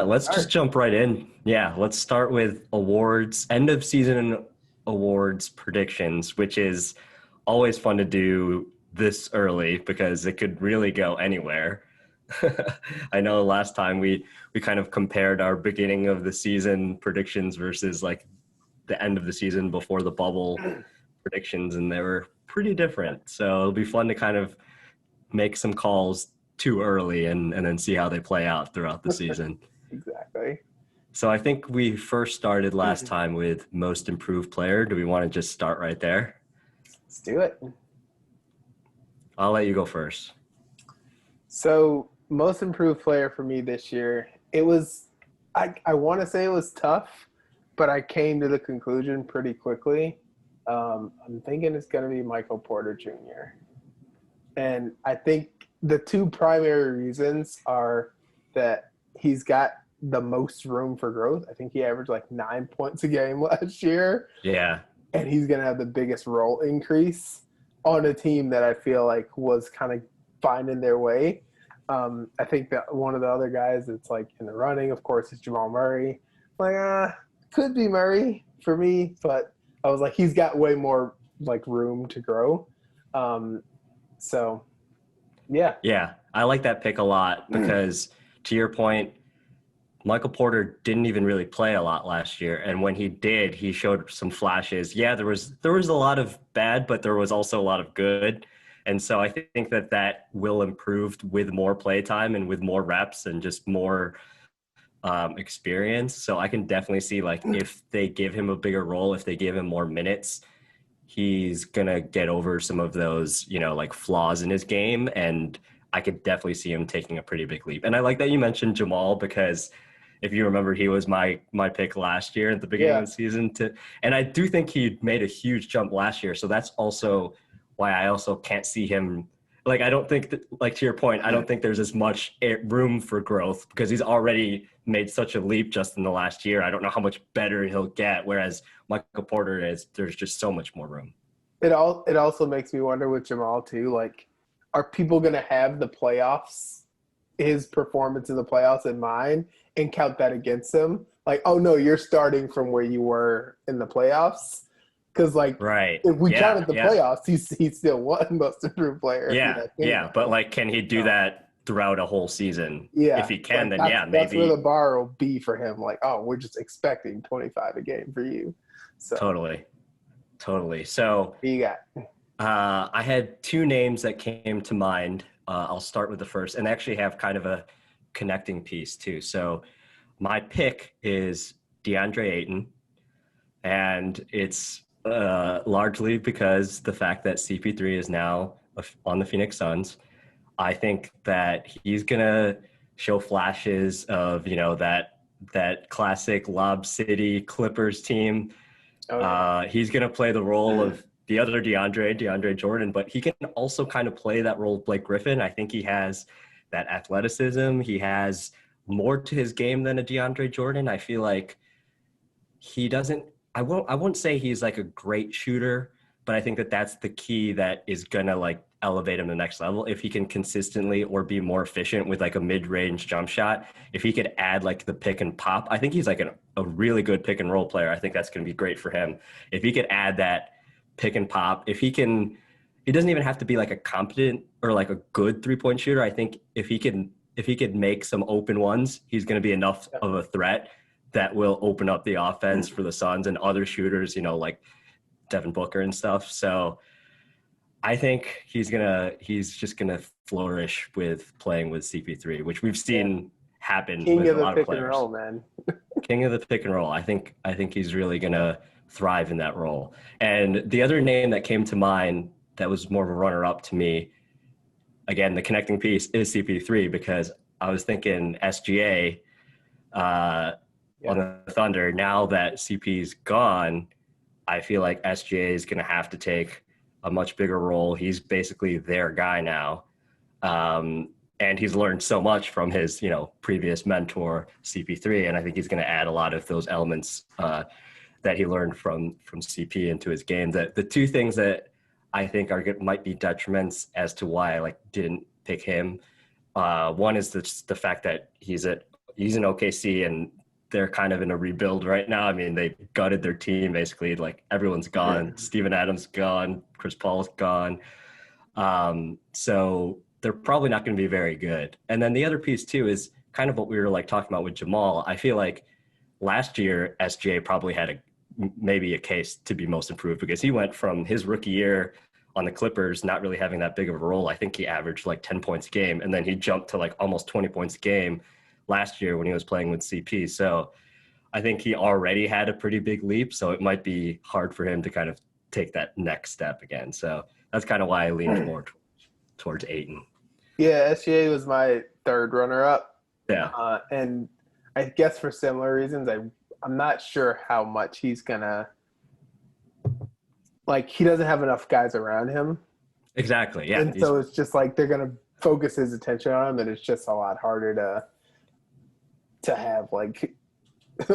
Let's just Start. jump right in. Yeah, let's start with awards, end of season awards predictions, which is always fun to do this early because it could really go anywhere. I know last time we kind of compared our beginning of the season predictions versus like the end of the season before the bubble predictions, and they were pretty different. So it'll be fun to kind of make some calls too early and then see how they play out throughout the season. Exactly. So I think we first started last time with most improved player. Do we want to just start right there? Let's do it. I'll let you go first. So, most improved player for me this year, I want to say it was tough, but I came to the conclusion pretty quickly. I'm thinking it's going to be Michael Porter Jr. And I think the two primary reasons are that he's got the most room for growth. I think he averaged like 9 points a game last year, Yeah. and he's going to have the biggest role increase on a team that I feel like was kind of finding their way. I think that one of the other guys that's like in the running, of course, is Jamal Murray. Like, could be Murray for me, but I was like, he's got way more like room to grow. So, yeah. Yeah. I like that pick a lot because to your point, Michael Porter didn't even really play a lot last year. And when he did, he showed some flashes. Yeah, there was a lot of bad, but there was also a lot of good. And so I think that will improve with more play time and with more reps and just more experience. So I can definitely see like if they give him a bigger role, if they give him more minutes, he's gonna get over some of those, like flaws in his game. And I could definitely see him taking a pretty big leap. And I like that you mentioned Jamal because if you remember, he was my pick last year at the beginning of Yeah. the season and I do think he made a huge jump last year. So that's also why I also can't see him. Like, I don't think that, like, to your point, I don't think there's as much room for growth because he's already made such a leap just in the last year. I don't know how much better he'll get. Whereas Michael Porter there's just so much more room. It also makes me wonder with Jamal too, like, are people gonna have the playoffs, his performance in the playoffs in mind and count that against him? Like, oh no, you're starting from where you were in the playoffs. Because like Right. if we Yeah. counted the Yeah. playoffs, he still won most improved player if we Yeah. had Yeah. Kingdom. But like, can he do So that throughout a whole season? If yeah, he can, like then that's yeah, that's where the maybe. bar will be for him. Like, oh, we're just expecting 25 a game for you. So Totally. Totally. So who you got? I had two names that came to mind. I'll start with the first and actually have kind of a connecting piece too. So my pick is DeAndre Ayton, and it's largely because the fact that CP3 is now on the Phoenix Suns. I think that he's gonna show flashes of that classic Lob City Clippers team. Oh yeah. He's going to play the role of the other DeAndre Jordan, but he can also kind of play that role of Blake Griffin. I think he has that athleticism. He has more to his game than a DeAndre Jordan. I feel like he doesn't. I won't say he's like a great shooter, but I think that that's the key that is gonna like elevate him to the next level. If he can consistently or be more efficient with like a mid-range jump shot, if he could add like the pick and pop, I think he's like a really good pick and roll player. I think that's gonna be great for him. If he could add that pick and pop, if he can, he doesn't even have to be like a competent or like a good 3-point shooter. I think if he could make some open ones, he's gonna be enough of a threat that will open up the offense for the Suns and other shooters, like Devin Booker and stuff. So I think he's just gonna flourish with playing with CP3, which we've Yeah. seen happen King with of a the lot of pick and players. roll, man. King of the pick and roll. I think he's really gonna thrive in that role. And the other name that came to mind that was more of a runner up to me, again, the connecting piece is CP3 because I was thinking SGA on Yeah. the Thunder. Now that CP's gone, I feel like SGA is going to have to take a much bigger role. He's basically their guy now. And he's learned so much from his, previous mentor, CP3. And I think he's going to add a lot of those elements that he learned from CP into his game. The two things that I think might be detriments as to why I didn't pick him. One is the fact that he's he's in OKC, and they're kind of in a rebuild right now. I mean, they gutted their team basically. Like everyone's gone. Steven Adams gone. Chris Paul's gone. So they're probably not going to be very good. And then the other piece too is kind of what we were like talking about with Jamal. I feel like last year SGA probably had maybe a case to be most improved, because he went from his rookie year on the Clippers not really having that big of a role. I think he averaged like 10 points a game, and then he jumped to like almost 20 points a game last year when he was playing with CP. So I think he already had a pretty big leap, so it might be hard for him to kind of take that next step again. So that's kind of why I leaned more towards Ayton. Yeah, SGA was my third runner-up. Yeah. And I guess for similar reasons, I'm not sure how much he's gonna, like, he doesn't have enough guys around him. Exactly. Yeah. And so it's just like they're gonna focus his attention on him, and it's just a lot harder to have like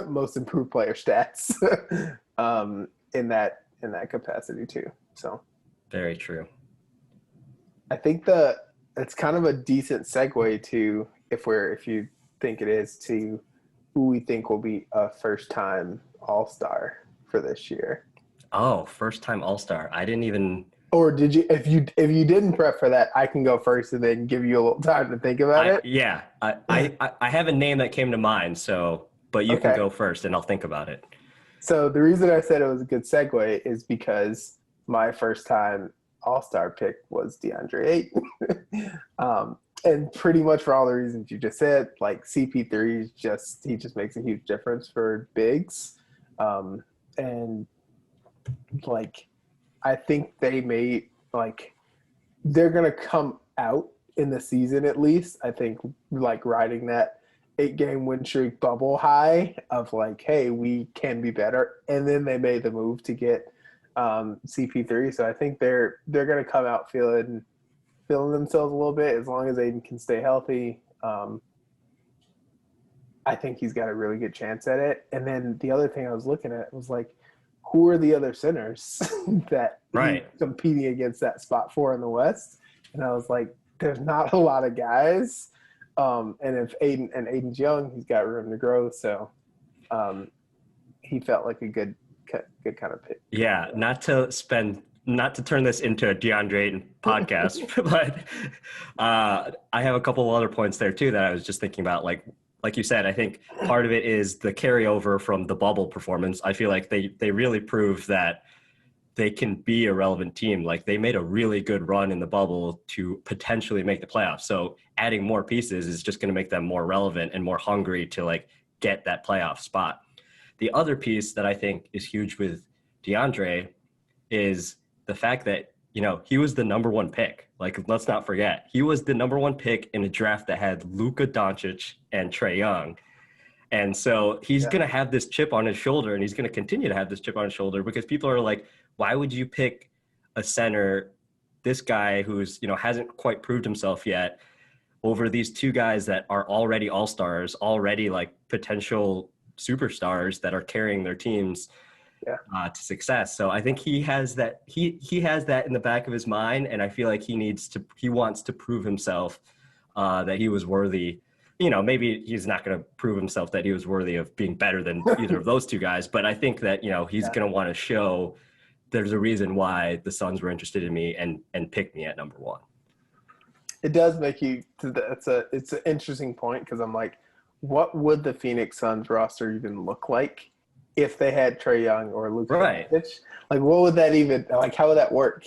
most improved player stats in that capacity too. So very true. I think it's kind of a decent segue to if you think it is, to who we think will be a first-time All-Star for this year. Oh, first-time All-Star. I didn't even. Or did you? If you didn't prep for that, I can go first and then give you a little time to think about it. Yeah, I have a name that came to mind. So, but you can go first, and I'll think about it. So the reason I said it was a good segue is because my first-time All-Star pick was DeAndre Ayton. And pretty much for all the reasons you just said, like CP3 he just makes a huge difference for bigs. And like, I think they're going to come out in the season, at least, I think, like riding that 8-game win streak bubble high of like, hey, we can be better. And then they made the move to get CP3. So I think they're going to come out feeling themselves a little bit, as long as Aiden can stay healthy. I think he's got a really good chance at it. And then the other thing I was looking at was like, who are the other centers that he's competing against that spot for in the West? And I was like, there's not a lot of guys. And if Aiden's young, he's got room to grow. So he felt like a good kind of pick. Yeah, not to turn this into a DeAndre Ayton podcast, but I have a couple of other points there too that I was just thinking about. Like you said, I think part of it is the carryover from the bubble performance. I feel like they really proved that they can be a relevant team. Like they made a really good run in the bubble to potentially make the playoffs. So adding more pieces is just going to make them more relevant and more hungry to like get that playoff spot. The other piece that I think is huge with DeAndre is the fact that, you know, he was the number one pick. Like, let's not forget, he was the number one pick in a draft that had Luka Doncic and Trae Young. And so he's going to have this chip on his shoulder, and he's going to continue to have this chip on his shoulder, because people are like, why would you pick a center, this guy who's, you know, hasn't quite proved himself yet, over these two guys that are already all-stars, already like potential superstars that are carrying their teams to success. So I think he has that. He has that in the back of his mind, and I feel like he wants to prove himself that he was worthy. You know, maybe he's not going to prove himself that he was worthy of being better than either of those two guys, but I think that, you know, he's going to want to show there's a reason why the Suns were interested in me and picked me at number one. It does make you. It's an interesting point, because I'm like, what would the Phoenix Suns roster even look like if they had Trae Young or Luka Doncic? Like, what would that even, like, how would that work?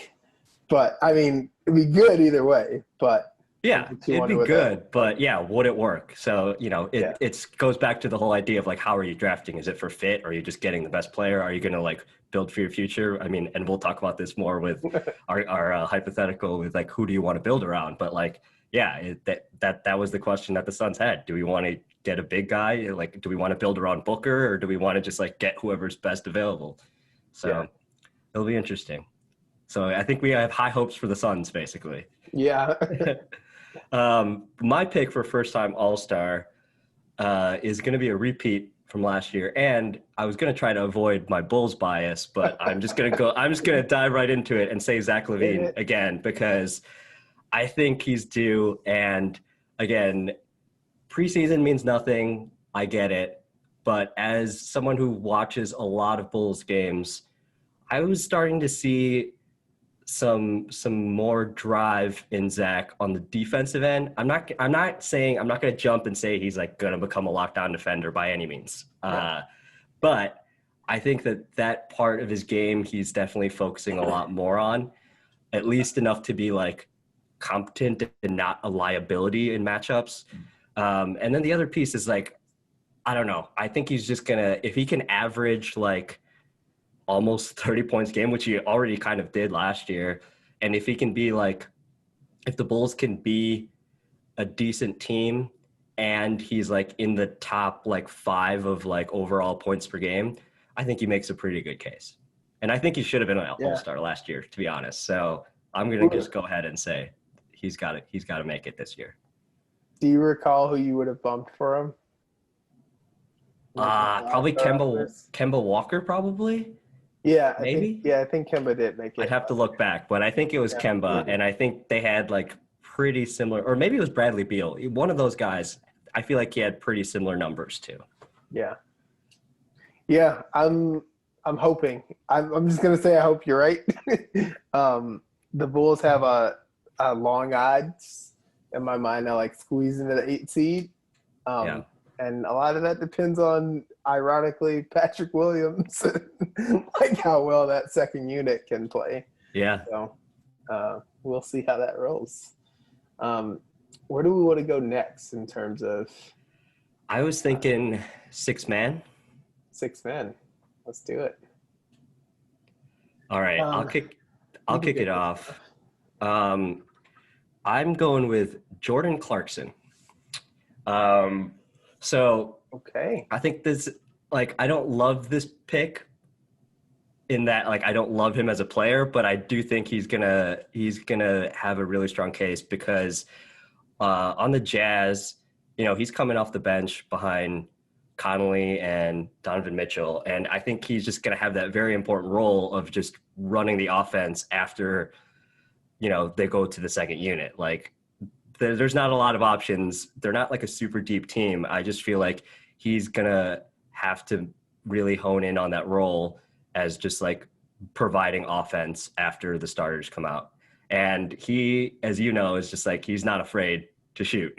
But I mean, it'd be good either way. But yeah, it'd be good. But yeah, would it work? So, you know, it goes back to the whole idea of like, how are you drafting? Is it for fit? Or are you just getting the best player? Are you going to like build for your future? I mean, and we'll talk about this more with our hypothetical with like, who do you want to build around? But like, yeah, that was the question that the Suns had. Do we want to get a big guy? Like, do we want to build around Booker, or do we want to just like get whoever's best available? So it'll be interesting. So I think we have high hopes for the Suns, basically. Yeah. My pick for first-time All-Star is going to be a repeat from last year, and I was going to try to avoid my Bulls bias, but I'm just going to dive right into it and say Zach LaVine again, because I think he's due. And again, preseason means nothing. I get it. But as someone who watches a lot of Bulls games, I was starting to see some more drive in Zach on the defensive end. I'm not going to jump and say he's like going to become a lockdown defender by any means. But I think that part of his game, he's definitely focusing a lot more on, at least enough to be like competent and not a liability in matchups. And then the other piece is like, I don't know. I think he's just if he can average like almost 30 points a game, which he already kind of did last year. And if he can be like, if the Bulls can be a decent team and he's like in the top like 5 of like overall points per game, I think he makes a pretty good case. And I think he should have been an all-star last year, to be honest. So I'm going to just go ahead and say he's got to make it this year. Do you recall who you would have bumped for him? Probably Kemba Walker, probably. Yeah, maybe. I think Kemba did make it. I'd have to look back, but I think it was Kemba, and I think they had like pretty similar, or maybe it was Bradley Beal. One of those guys. I feel like he had pretty similar numbers too. Yeah. I'm hoping. I'm just gonna say I hope you're right. The Bulls have a long odds in my mind. I like squeeze into the 8 seed. And a lot of that depends on, ironically, Patrick Williams, like how well that second unit can play. Yeah. So we'll see how that rolls. Where do we want to go next in terms of? I was thinking 6-man. 6-man. Let's do it. All right. I'll kick it off. I'm going with Jordan Clarkson. So okay, I think this, like, I don't love this pick in that, like, I don't love him as a player, but I do think he's gonna have a really strong case because on the Jazz, you know, he's coming off the bench behind Connolly and Donovan Mitchell, and I think he's just gonna have that very important role of just running the offense after, you know, they go to the second unit. Like, there's not a lot of options. They're not like a super deep team. I just feel like he's going to have to really hone in on that role as just like providing offense after the starters come out. And he, as you know, is just like, he's not afraid to shoot.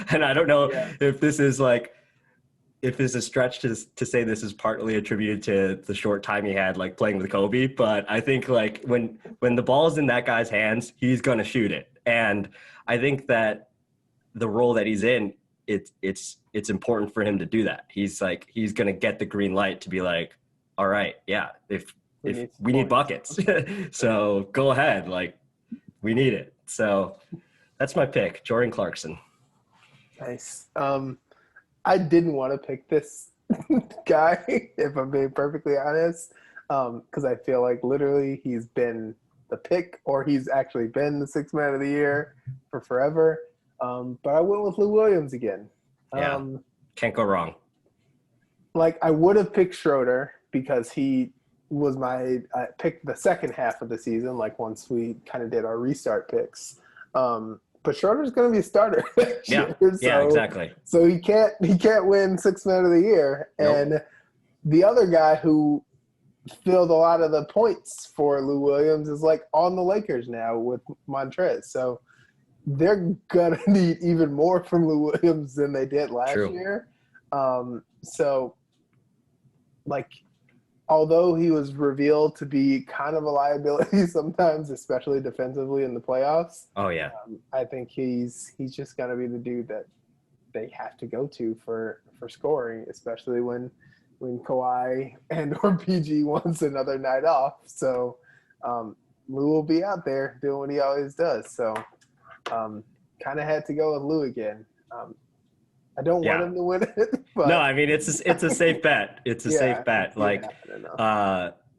And I don't know if this is a stretch to say this is partly attributed to the short time he had like playing with Kobe, but I think like when the ball's in that guy's hands, he's going to shoot it. And I think that the role that he's in, it's important for him to do that. He's going to get the green light to be like, all right, yeah, if we need buckets, so go ahead, like we need it. So that's my pick, Jordan Clarkson. Nice. I didn't want to pick this guy, if I'm being perfectly honest, because I feel like literally he's been the pick, or he's actually been the 6th man of the year for forever. But I went with Lou Williams again. Can't go wrong. Like, I would have picked Schroeder because he was I picked the second half of the season, like once we kind of did our restart picks. But Schroeder's going to be a starter next year. Yeah, exactly. So he can't win 6th man of the year. Nope. And the other guy who filled a lot of the points for Lou Williams is like on the Lakers now with Montrez. So they're going to need even more from Lou Williams than they did last year. So, like, although he was revealed to be kind of a liability sometimes, especially defensively in the playoffs. Oh, yeah. I think he's just going to be the dude that they have to go to for scoring, especially when Kawhi and or PG wants another night off. So Lou will be out there doing what he always does. So kind of had to go with Lou again. I don't want him to win it. But no, I mean, it's a safe bet. It's a safe bet. Like,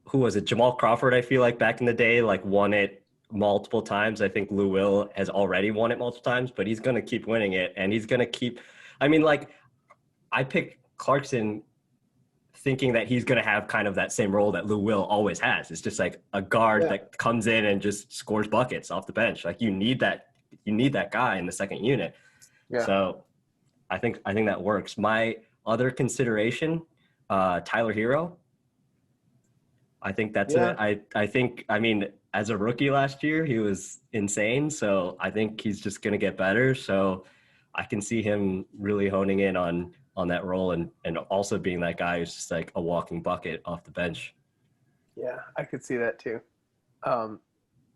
who was it? Jamal Crawford, I feel like back in the day, like won it multiple times. I think Lou Will has already won it multiple times, but he's going to keep winning it. And he's going to keep, I mean, like, I picked Clarkson thinking that he's going to have kind of that same role that Lou Will always has. It's just like a guard that comes in and just scores buckets off the bench. Like, you need that guy in the second unit. Yeah. So I think that works. My other consideration, Tyler Hero. I think that's Yeah. a I think I mean as a rookie last year he was insane. So I think he's just gonna get better. So I can see him really honing in on that role and also being that guy who's just like a walking bucket off the bench. Yeah, I could see that too. Um,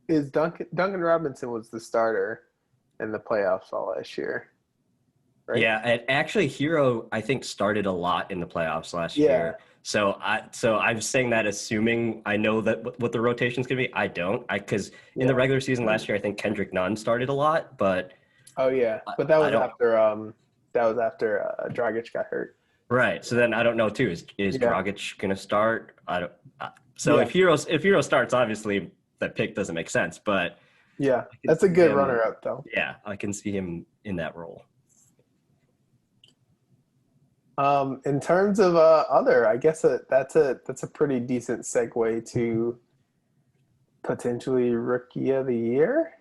is Duncan Robinson was the starter in the playoffs all last year, right? Yeah, and actually Hero I think started a lot in the playoffs last Yeah, year. So I'm saying that assuming I know that what the rotation's gonna be. I don't. I because in the yeah. regular season last year I think Kendrick Nunn started a lot, but Oh yeah, I, but that I was don't. after Dragic got hurt. Right. So then I don't know too. Is Yeah, Dragic gonna start? I don't. So yeah, if Hero starts, obviously that pick doesn't make sense. But yeah. I can That's a see good him. runner-up though. Yeah, I can see him in that role. In terms of other, I guess that's a pretty decent segue to potentially Rookie of the Year.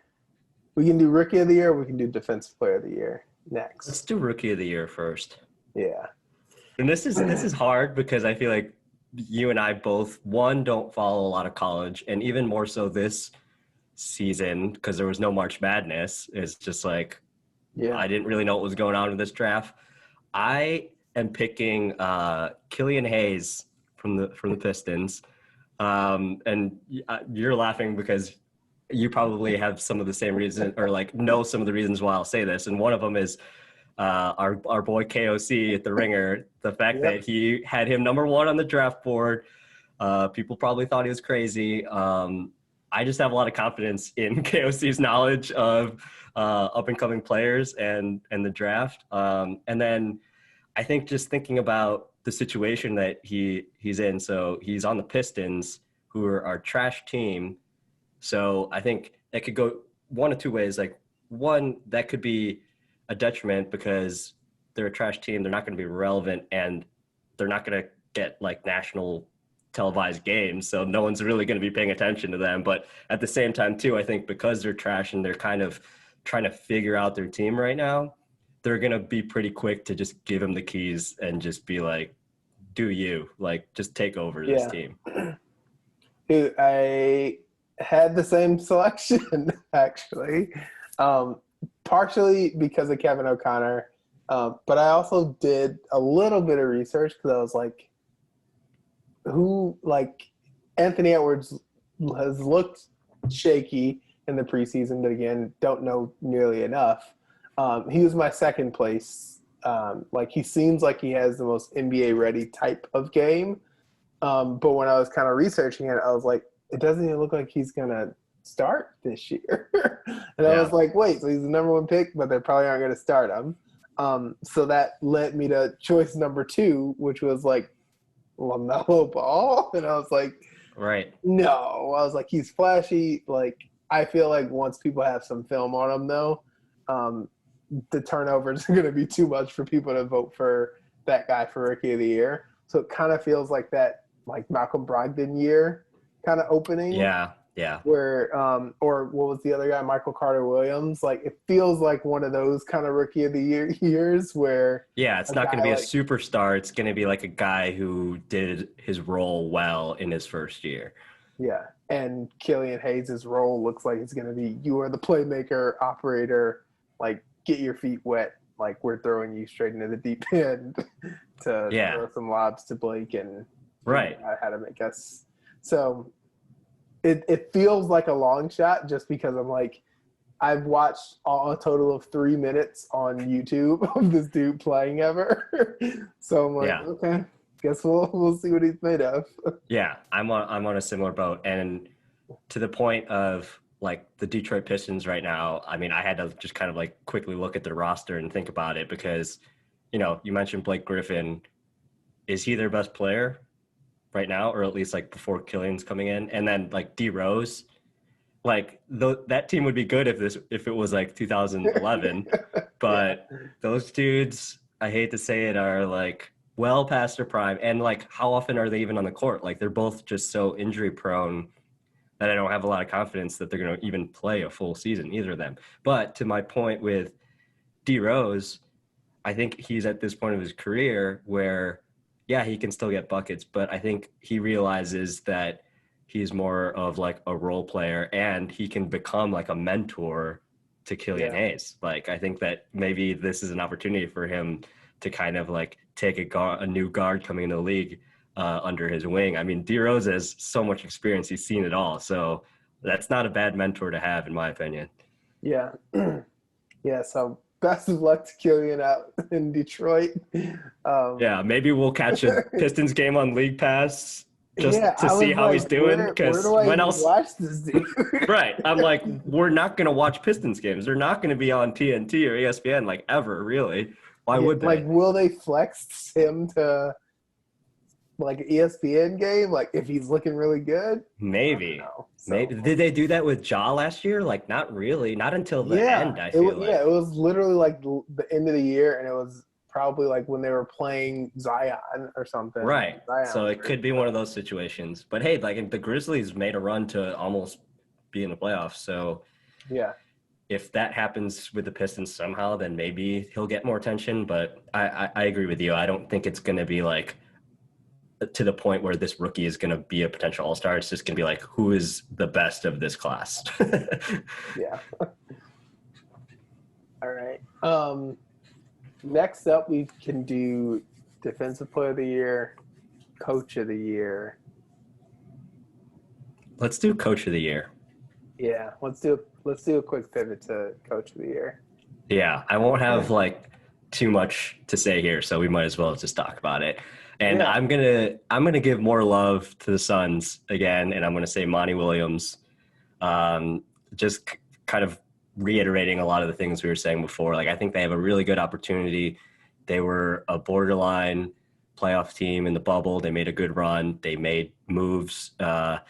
We can do Rookie of the Year. We can do Defensive Player of the Year Let's next. do Rookie of the Year first. Yeah, And this is hard because I feel like you and I both one don't follow a lot of college, and even more so this season because there was no March Madness. It's just like yeah. I didn't really know what was going on with this draft. I am picking Killian Hayes from the Pistons, and you're laughing because you probably have some of the same reasons or like know some of the reasons why I'll say this, and one of them is our boy KOC at the Ringer. The fact Yep. that he had him number one on the draft board. People probably thought he was crazy. I just have a lot of confidence in KOC's knowledge of up and coming players and the draft. And then I think just thinking about the situation that he's in. So he's on the Pistons, who are our trash team. So I think it could go one of two ways. Like one, that could be a detriment because they're a trash team. They're not going to be relevant and they're not going to get like national televised games. So no one's really going to be paying attention to them. But at the same time, too, I think because they're trash and they're kind of trying to figure out their team right now, they're going to be pretty quick to just give him the keys and just be like, do you like just take over this Yeah. team? Dude, I had the same selection actually, um, partially because of Kevin O'Connor, but I also did a little bit of research because I was like, who like Anthony Edwards has looked shaky in the preseason, but again, don't know nearly enough. He was my second place. Like he seems like he has the most NBA ready type of game. But when I was kind of researching it, I was like, it doesn't even look like he's gonna start this year. And I was Yeah. like, wait, so he's the number one pick, but they probably aren't gonna start him. So that led me to choice number two, which was like LaMelo Ball, and I was like, Right. no. I was like, he's flashy. Like I feel like once people have some film on him, though, um, the turnovers are gonna be too much for people to vote for that guy for Rookie of the Year. So it kind of feels like that, like Malcolm Brogdon year kind of opening Yeah. Yeah. where, or what was the other guy, Michael Carter Williams? Like it feels like one of those kind of Rookie of the Year years where Yeah, it's a not going to guy be a like, superstar. It's going to be like a guy who did his role well in his first year. yeah, and Killian Hayes' role looks like it's going to be you are the playmaker, operator, like get your feet wet. Like we're throwing you straight into the deep end to Yeah, throw some lobs to Blake and right. figure out how to make us. So it feels like a long shot just because I'm like, I've watched a total of 3 minutes on YouTube of this dude playing ever. So I'm like, Yeah, okay, guess we'll see what he's made of. yeah. I'm on a similar boat, and to the point of like the Detroit Pistons right now. I mean, I had to just kind of like quickly look at their roster and think about it because, you mentioned Blake Griffin. Is he their best player right now, or at least like before Killian's coming in? And then like D Rose, like that team would be good if it was like 2011, Yeah, but those dudes, I hate to say it, are like well past their prime. And like how often are they even on the court? Like they're both just so injury prone that I don't have a lot of confidence that they're going to even play a full season, either of them. But to my point with D Rose, I think he's at this point of his career where, yeah, he can still get buckets, but I think he realizes that he's more of like a role player and he can become like a mentor to Killian Yeah. Hayes. Like, I think that maybe this is an opportunity for him to kind of like take a new guard coming into the league under his wing. I mean, D Rose has so much experience; he's seen it all. So that's not a bad mentor to have, in my opinion. Yeah. Yeah. So best of luck to Killian out in Detroit. Yeah, maybe we'll catch a Pistons game on League Pass Yeah, just to I see was how he's like, doing. where Because do I when even else? watch this dude? Right. I'm like, we're not gonna watch Pistons games. They're not gonna be on TNT or ESPN like ever, really. Why Yeah, would like, they? will they flex him to like an ESPN game? Like, if he's looking really good? I don't Maybe. know. So, Maybe. Did they do that with Ja last year? Like, not really. Not until the end, I feel yeah, it like. was literally like the end of the year, and it was probably like when they were playing Zion or something. Right. Zion So was it hurt. could be one of those situations. But hey, like the Grizzlies made a run to almost be in the playoffs. So Yeah, if that happens with the Pistons somehow, then maybe he'll get more attention. But I agree with you. I don't think it's going to be like to the point where this rookie is going to be a potential all-star. It's just going to be like, who is the best of this class? yeah. All right. Next up, we can do Defensive Player of the Year, Coach of the Year. Let's do Coach of the Year. Yeah, let's do a quick pivot to Coach of the Year. Yeah, I won't have like too much to say here, so we might as well just talk about it. And Yeah, I'm gonna give more love to the Suns again, and I'm gonna say Monty Williams. Just kind of reiterating a lot of the things we were saying before. Like, I think they have a really good opportunity. They were a borderline playoff team in the bubble. They made a good run. They made moves to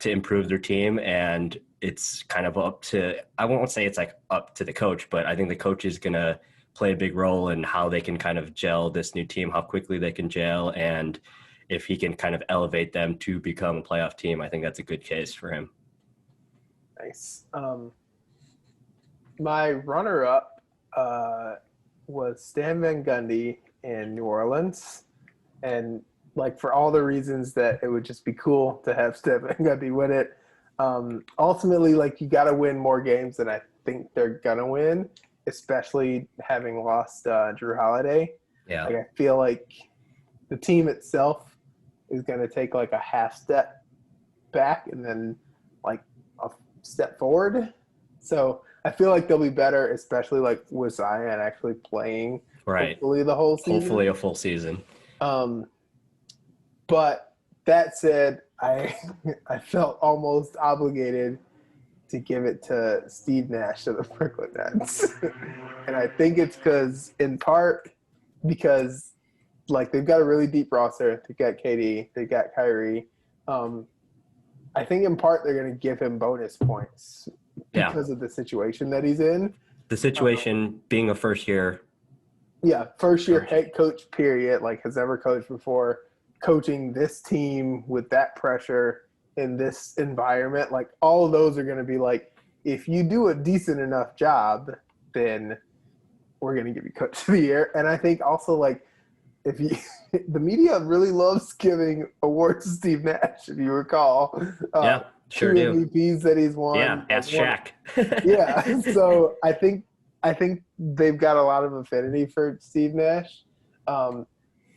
improve their team, and it's kind of up to, I won't say it's like up to the coach, but I think the coach is going to play a big role in how they can kind of gel this new team, how quickly they can gel, and if he can kind of elevate them to become a playoff team. I think that's a good case for him. nice. My runner-up was Stan Van Gundy in New Orleans, and like for all the reasons that it would just be cool to have Stan Van Gundy win it. Ultimately, like, you got to win more games than I think they're gonna win, especially having lost Drew Holiday. Yeah. Like, I feel like the team itself is gonna take like a half step back and then like a step forward. So I feel like they'll be better, especially like with Zion actually playing Right. hopefully the whole season. Hopefully a full season. But that said, I I felt almost obligated to give it to Steve Nash of the Brooklyn Nets. And I think it's in part because like they've got a really deep roster. They've got KD, they've got Kyrie. I think in part they're going to give him bonus points because of the situation that he's in. The situation being a first year. Yeah, first year head coach, period, like has ever coached before, coaching this team with that pressure in this environment. Like, all of those are going to be like, if you do a decent enough job, then we're going to give you Coach of the Year. And I think also, like, if you the media really loves giving awards to Steve Nash, if you recall. Yeah, sure two do. MVPs that he's won. Yeah, ask Shaq. Yeah, so I think they've got a lot of affinity for Steve Nash,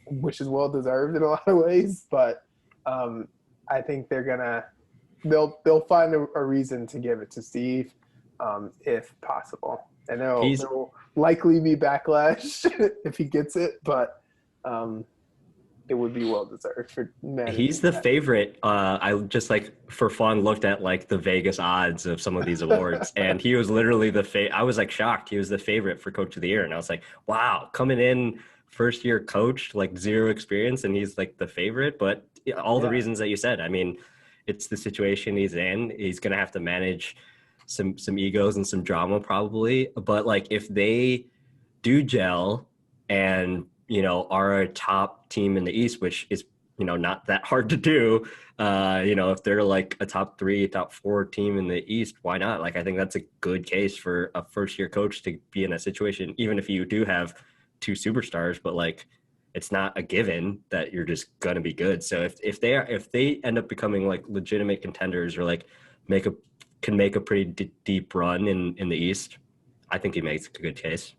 which is well deserved in a lot of ways. But I think they'll find a reason to give it to Steve, if possible. And there will likely be backlash if he gets it, but it would be well deserved for men. He's the favorite. I just like for fun looked at like the Vegas odds of some of these awards, and he was literally I was like shocked. He was the favorite for Coach of the Year, and I was like, wow, coming in first year coach, like zero experience, and he's like the favorite. But all the reasons that you said. I mean, it's the situation he's in. He's gonna have to manage some egos and some drama probably. But like if they do gel and are a top team in the East, which is not that hard to do. If they're like a top 3, top 4 team in the East, why not? Like, I think that's a good case for a first year coach to be in that situation, even if you do have two superstars, but like it's not a given that you're just gonna be good. So if they end up becoming like legitimate contenders or like can make a pretty deep run in the East, I think he makes a good case.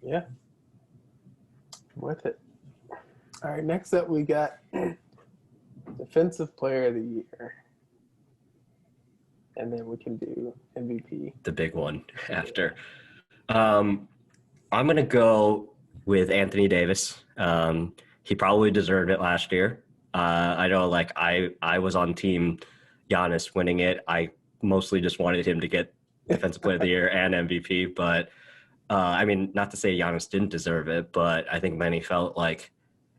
Yeah, I'm with it. All right, next up we got Defensive Player of the Year. And then we can do MVP. The big one after. I'm going to go with Anthony Davis. He probably deserved it last year. I know, like, I was on team Giannis winning it. I mostly just wanted him to get Defensive Player of the Year and MVP. But, I mean, not to say Giannis didn't deserve it, but I think many felt like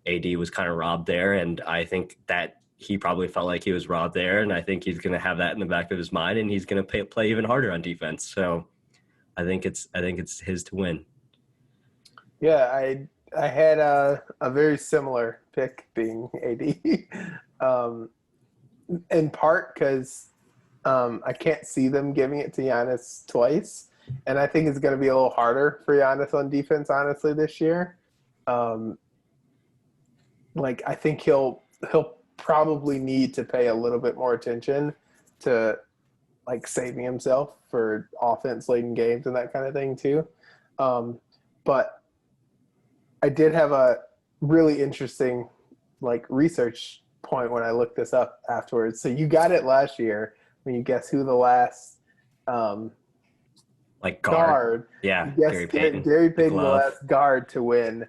AD was kind of robbed there. And I think that he probably felt like he was robbed there. And I think he's going to have that in the back of his mind, and he's going to play even harder on defense. So I think it's his to win. Yeah, I had a very similar pick being AD, in part because I can't see them giving it to Giannis twice, and I think it's going to be a little harder for Giannis on defense, honestly, this year. Like I think he'll probably need to pay a little bit more attention to like saving himself for offense late in games and that kind of thing too. But I did have a really interesting like research point when I looked this up afterwards. So you got it last year when you guess who the last like guard. Yeah, Gary Payton. Gary Payton, the last guard to win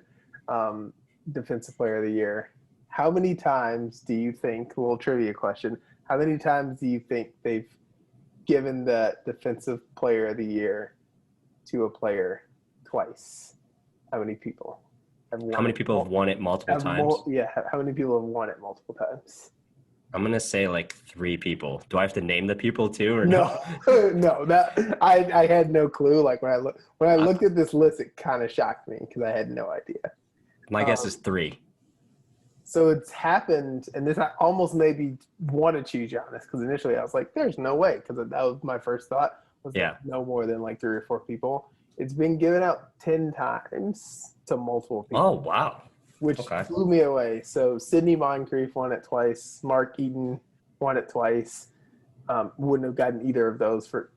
Defensive Player of the Year. How many times do you think, a little trivia question, how many times do you think they've given the Defensive Player of the Year to a player twice? How many people have won it? How many people have won it multiple times? How many people have won it multiple times? I'm going to say like 3 people. Do I have to name the people too or no? No, that I had no clue. Like when I looked at this list, it kind of shocked me because I had no idea. My guess is 3. So it's happened, and this I almost maybe want to choose Giannis because initially I was like, "There's no way," because that was my first thought. Was like, no more than like 3 or 4 people. It's been given out 10 times to multiple people. Oh wow! Which blew me away. So Sidney Moncrief won it twice. Mark Eaton won it twice. Wouldn't have gotten either of those for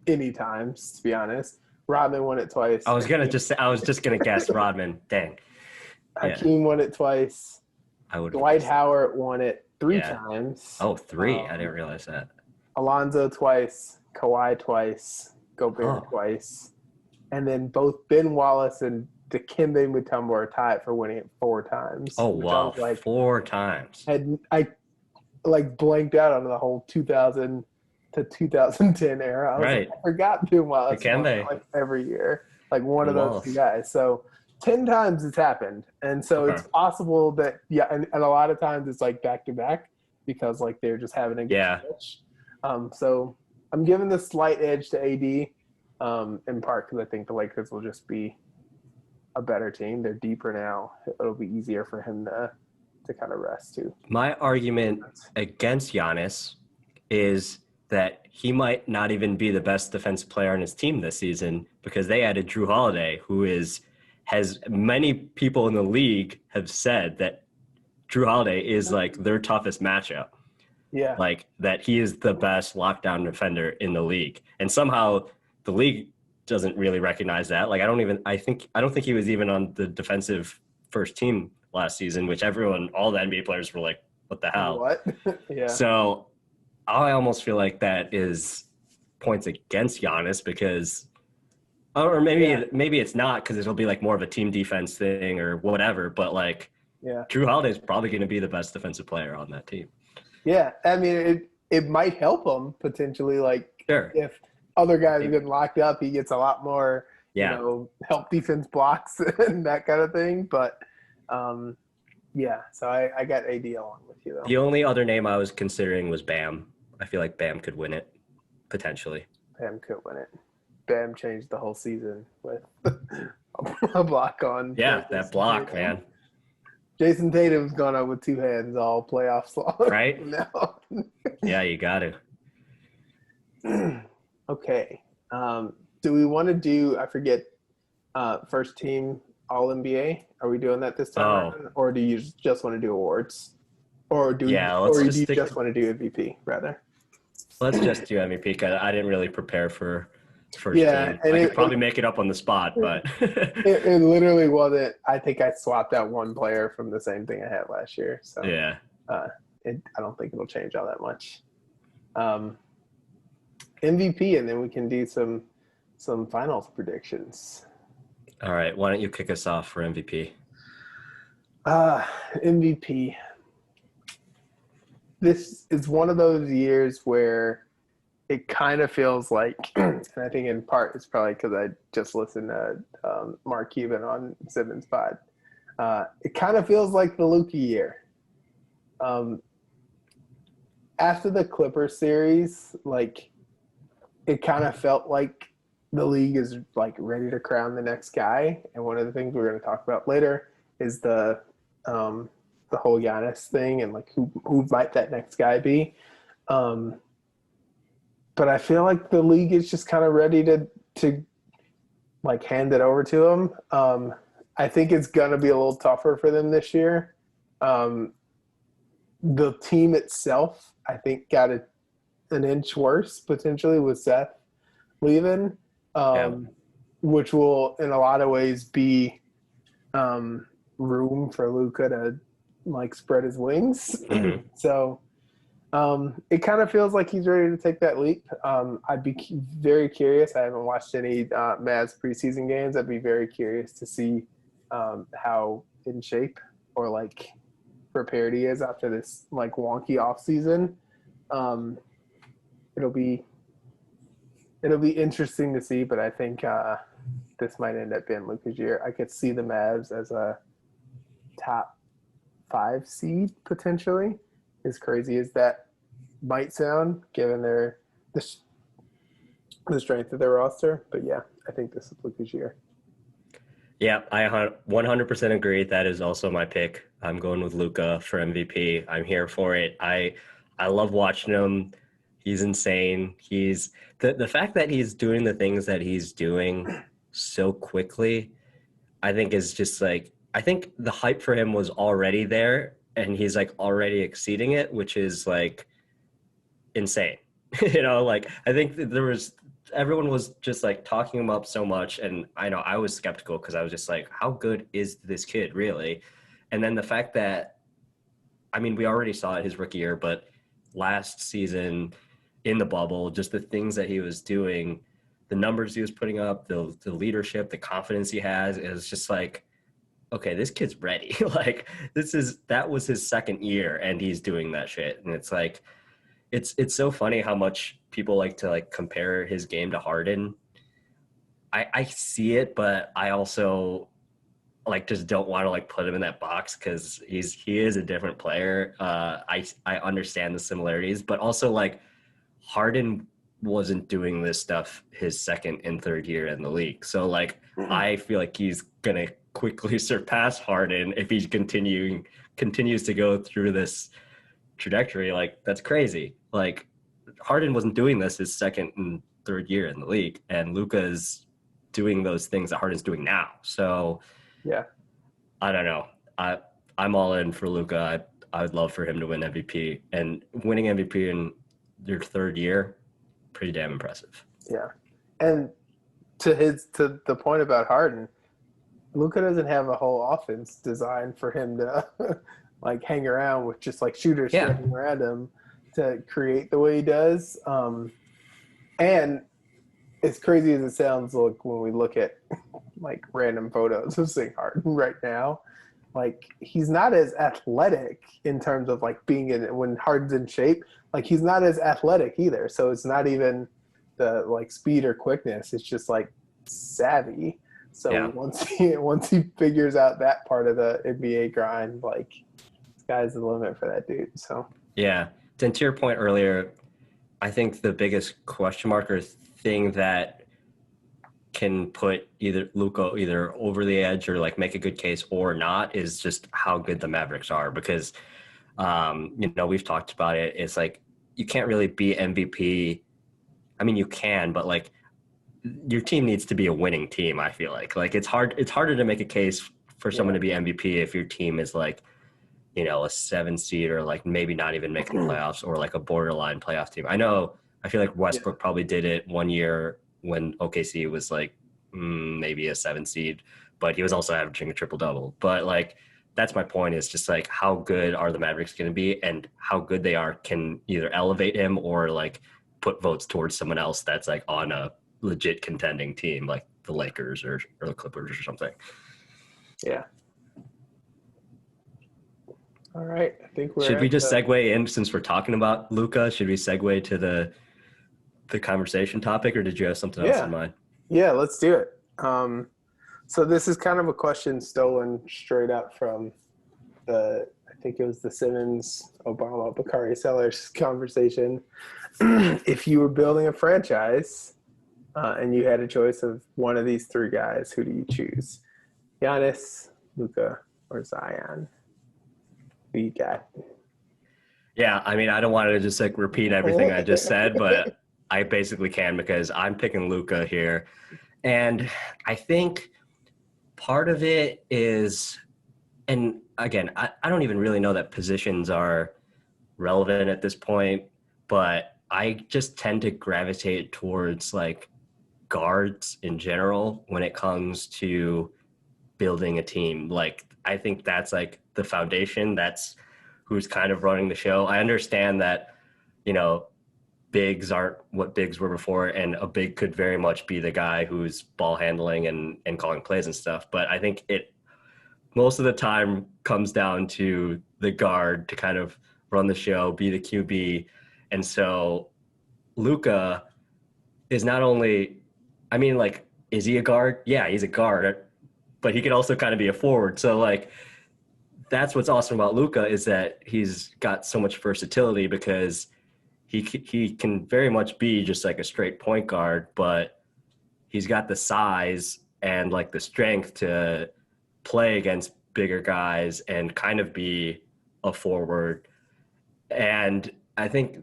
any times, to be honest. Rodman won it twice. I was just gonna guess Rodman. Dang. Hakeem won it twice. Dwight Howard won it 3 times. Oh, 3. I didn't realize that. Alonzo twice. Kawhi twice. Gobert twice. And then both Ben Wallace and Dikembe Mutombo are tied for winning it 4 times. Oh, wow. Like, 4 times. I like blanked out on the whole 2000 to 2010 era. I was like, I forgot Ben Wallace like every year. Like one of those 2 guys. So 10 times it's happened. And so it's possible that, and a lot of times it's like back to back because like they're just having a good switch. So I'm giving the slight edge to AD in part because I think the Lakers will just be a better team. They're deeper now. It'll be easier for him to kind of rest too. My argument against Giannis is that he might not even be the best defensive player on his team this season because they added Drew Holiday, who has many people in the league have said that Drew Holiday is like their toughest matchup. Yeah. Like that he is the best lockdown defender in the league. And somehow the league doesn't really recognize that. Like I don't think he was even on the defensive first team last season, which all the NBA players were like, what the hell? What? Yeah. So I almost feel like that is points against Giannis because or maybe it's not because it'll be like more of a team defense thing or whatever. But like, Drew Holiday is probably going to be the best defensive player on that team. Yeah, I mean, it might help him potentially. Like, if other guys are getting locked up, he gets a lot more, help defense blocks and that kind of thing. But so I got AD along with you though. The only other name I was considering was Bam. I feel like Bam could win it potentially. Bam could win it. Bam changed the whole season with a block on. Yeah, that block, man. Jason Tatum's gone out with 2 hands all playoffs long. Right? No. Yeah, you got to. Okay. Do we want to do, I forget, first team All NBA? Are we doing that this time Oh, around, or do you just want to do awards, yeah, or let's do just you stick. just want to do MVP rather? Let's just do MVP because I didn't really prepare for first Yeah, team. and I could probably make it up on the spot, but it literally wasn't. I think I swapped out one player from the same thing I had last year, so yeah. uh, I don't think it'll change all that much. Um, MVP, and then we can do some finals predictions. All right, why don't you kick us off for MVP? Uh, MVP. This is one of those years where it kind of feels like, and I think in part it's probably because I just listened to Mark Cuban on Simmons Pod. It kind of feels like the Luka year. Um, After the Clippers series, like it kind of felt like the league is like ready to crown the next guy. And one of the things we're going to talk about later is the whole Giannis thing and like who might that next guy be. Um, but I feel like the league is just kind of ready to like hand it over to him. I think it's gonna be a little tougher for them this year. Um, the team itself, I think, got an inch worse potentially with Seth leaving, Yeah. which will in a lot of ways be room for Luka to like spread his wings. Hmm. So it kind of feels like he's ready to take that leap. I'd be very curious. I haven't watched any Mavs preseason games. I'd be very curious to see how in shape or like prepared he is after this like wonky off season. Um, it'll be interesting to see, but I think this might end up being Luka's year. I could see the Mavs as a top 5 seed potentially. As crazy as that might sound, given the strength of their roster, but yeah, I think this is Luka's year. Yeah, I 100% agree. That is also my pick. I'm going with Luka for MVP. I'm here for it. I love watching him. He's insane. He's the fact that he's doing the things that he's doing so quickly, I think is just like I think the hype for him was already there and he's like already exceeding it, which is like insane. Like I think that there was everyone was just like talking him up so much, and I know I was skeptical because I was just like, how good is this kid really? And then the fact that I mean, we already saw it his rookie year, but last season in the bubble, just the things that he was doing, the numbers he was putting up, the leadership, the confidence he has, is just like, okay, this kid's ready. Like that was his second year and he's doing that shit. And it's like it's so funny how much people like to like compare his game to Harden. I see it, but I also like just don't want to like put him in that box because he is a different player. I understand the similarities, but also like Harden wasn't doing this stuff his second and third year in the league. So like I feel like he's gonna quickly surpass Harden if he continues to go through this trajectory. Like that's crazy. Like Harden wasn't doing this his second and third year in the league, and Luka is doing those things that Harden's doing now. So Yeah, I don't know. I'm all in for Luka. I would love for him to win MVP, and winning MVP in your third year, pretty damn impressive. yeah, and to the point about Harden, Luka doesn't have a whole offense designed for him to like hang around with just like shooters Yeah, standing around him to create the way he does. And as crazy as it sounds, like when we look at like random photos of Sing Harden right now, like he's not as athletic in terms of like being in when Harden's in shape. Like he's not as athletic either. So it's not even the like speed or quickness. It's just like savvy. So yeah, once he figures out that part of the NBA grind, like sky's the limit for that dude. So yeah. And to your point earlier, I think the biggest question mark or thing that can put either Luka either over the edge or like make a good case or not is just how good the Mavericks are because we've talked about it. It's like you can't really be MVP. I mean, you can, but like your team needs to be a winning team. I feel like it's harder to make a case for someone to be MVP if your team is like, a 7 seed or like maybe not even making the playoffs or like a borderline playoff team. I feel like Westbrook probably did it one year when OKC was like maybe a 7 seed, but he was also averaging a triple double. But like, that's my point, is just like how good are the Mavericks going to be, and how good they are can either elevate him or like put votes towards someone else that's like on a legit contending team, like the Lakers or the Clippers or something. Yeah. All right. I think Should we just segue in, since we're talking about Luka? Should we segue to the conversation topic, or did you have something else in mind? Yeah, let's do it. So this is kind of a question stolen straight up from I think it was the Simmons, Obama, Bakari Sellers conversation. If you were building a franchise and you had a choice of one of these three guys, who do you choose? Giannis, Luka, or Zion? Who you got? Yeah, I mean, I don't want to just like repeat everything I just said, but I basically can, because I'm picking Luka here. And I think part of it is, and again, I don't even really know that positions are relevant at this point, but I just tend to gravitate towards like guards in general when it comes to building a team. Like, I think that's like the foundation. That's who's kind of running the show. I understand that, bigs aren't what bigs were before, and a big could very much be the guy who's ball handling and calling plays and stuff. But I think it most of the time comes down to the guard to kind of run the show, be the QB. And so Luka is not only, I mean, like, is he a guard? Yeah, he's a guard, but he can also kind of be a forward. So like, that's what's awesome about Luka, is that he's got so much versatility, because he can very much be just like a straight point guard, but he's got the size and like the strength to play against bigger guys and kind of be a forward. And I think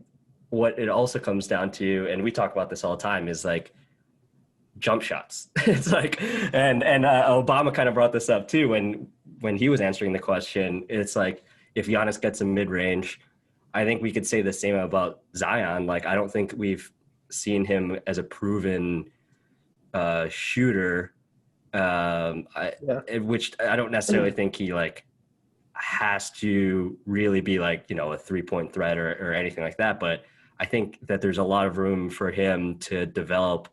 what it also comes down to, and we talk about this all the time, is like jump shots. It's like, and Obama kind of brought this up too when he was answering the question. It's like, if Giannis gets a mid-range, I think we could say the same about Zion. Like, I don't think we've seen him as a proven shooter, which I don't necessarily think he like has to really be like, a 3-point threat or anything like that. But I think that there's a lot of room for him to develop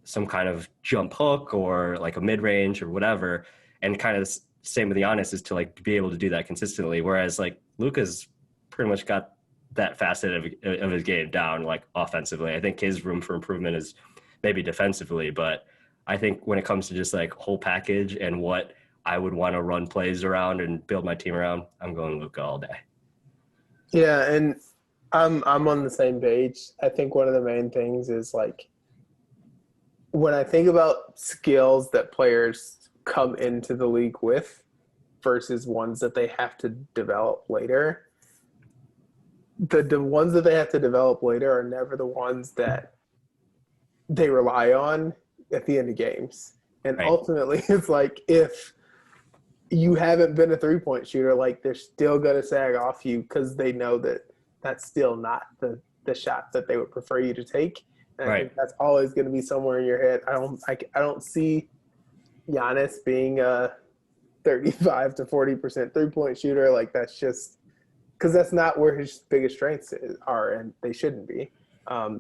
some kind of jump hook or like a mid-range or whatever. And kind of same with Giannis, is to like be able to do that consistently. Whereas like Luka's pretty much got that facet of his game down, like offensively. I think his room for improvement is maybe defensively, but I think when it comes to just like whole package and what I would want to run plays around and build my team around, I'm going Luka all day. Yeah, and I'm on the same page. I think one of the main things is like, when I think about skills that players come into the league with versus ones that they have to develop later, the ones that they have to develop later are never the ones that they rely on at the end of games. And ultimately, it's like, if you haven't been a 3-point shooter, like, they're still going to sag off you because they know that that's still not the shot that they would prefer you to take. And I think that's always going to be somewhere in your head. I don't see Giannis being a 35 to 40% 3-point shooter. Like, that's just because that's not where his biggest strengths are, and they shouldn't be.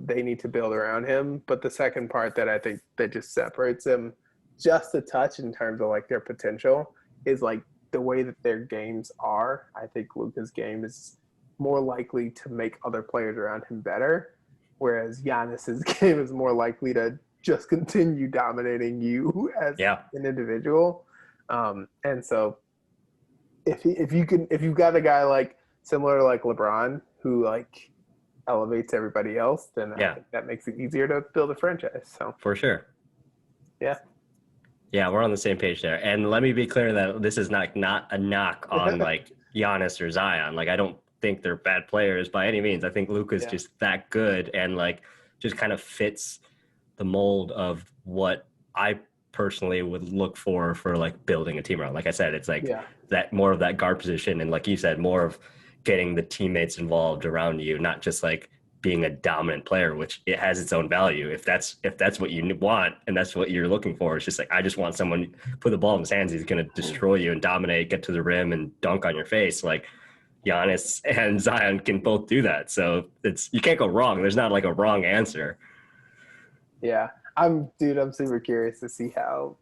They need to build around him. But the second part that I think that just separates them just a touch in terms of like their potential is like the way that their games are. I think Luka's game is more likely to make other players around him better, whereas Giannis's game is more likely to just continue dominating you as an individual. And so if you've got a guy like similar to like LeBron who like elevates everybody else, then I think that makes it easier to build a franchise. So for sure. Yeah, we're on the same page there. And let me be clear that this is not a knock on like Giannis or Zion. Like, I don't think they're bad players by any means. I think Luka's just that good and like just kind of fits the mold of what I personally would look for like building a team around. Like I said, it's like Yeah. that more of that guard position, and like you said, more of getting the teammates involved around you, not just like being a dominant player, which it has its own value. If that's what you want and that's what you're looking for, it's just like I just want someone put the ball in his hands. He's going to destroy you and dominate, get to the rim and dunk on your face. Like Giannis and Zion can both do that. So it's you can't go wrong. There's not like a wrong answer. Yeah. I'm super curious to see how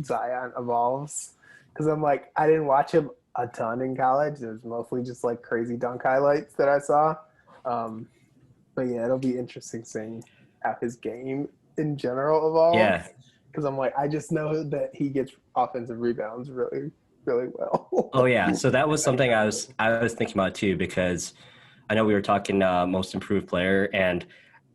Zion evolves because I'm like, I didn't watch him a ton in college. It was mostly just like crazy dunk highlights that I saw. Um, but yeah, it'll be interesting seeing how his game in general evolves Yeah. because I'm like, I just know that he gets offensive rebounds really, really Oh well. yeah. So that was And I something can't I was thinking about too because I know we were talking most improved player, and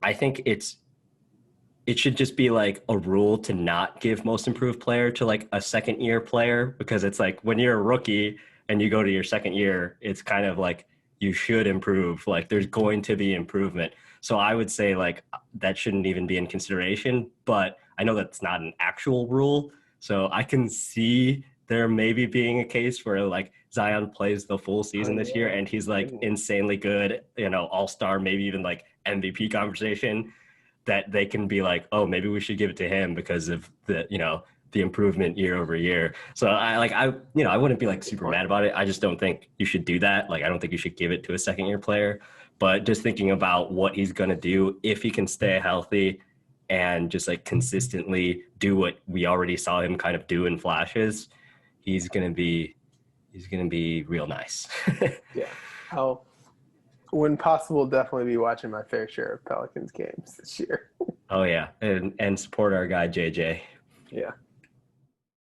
I think it should just be like a rule to not give most improved player to like a second year player, because it's like when you're a rookie and you go to your second year, it's kind of like you should improve. Like there's going to be improvement. So I would say like that shouldn't even be in consideration, but I know that's not an actual rule. So I can see there maybe being a case where like Zion plays the full Oh season this year yeah. and he's like Goodness. insanely good, all-star, maybe even like MVP conversation, that they can be like, oh, maybe we should give it to him because of the improvement year over year. So I wouldn't be like Good super point. mad about it. I just don't think you should do that. Like I don't think you should give it to a second year player. But just thinking about what he's gonna do if he can stay healthy and just like consistently do what we already saw him kind of do in flashes, he's gonna be he's gonna be real nice. Yeah. I'll, when possible, definitely be watching my fair share of Pelicans games this year. Oh yeah, and support our guy JJ. Yeah.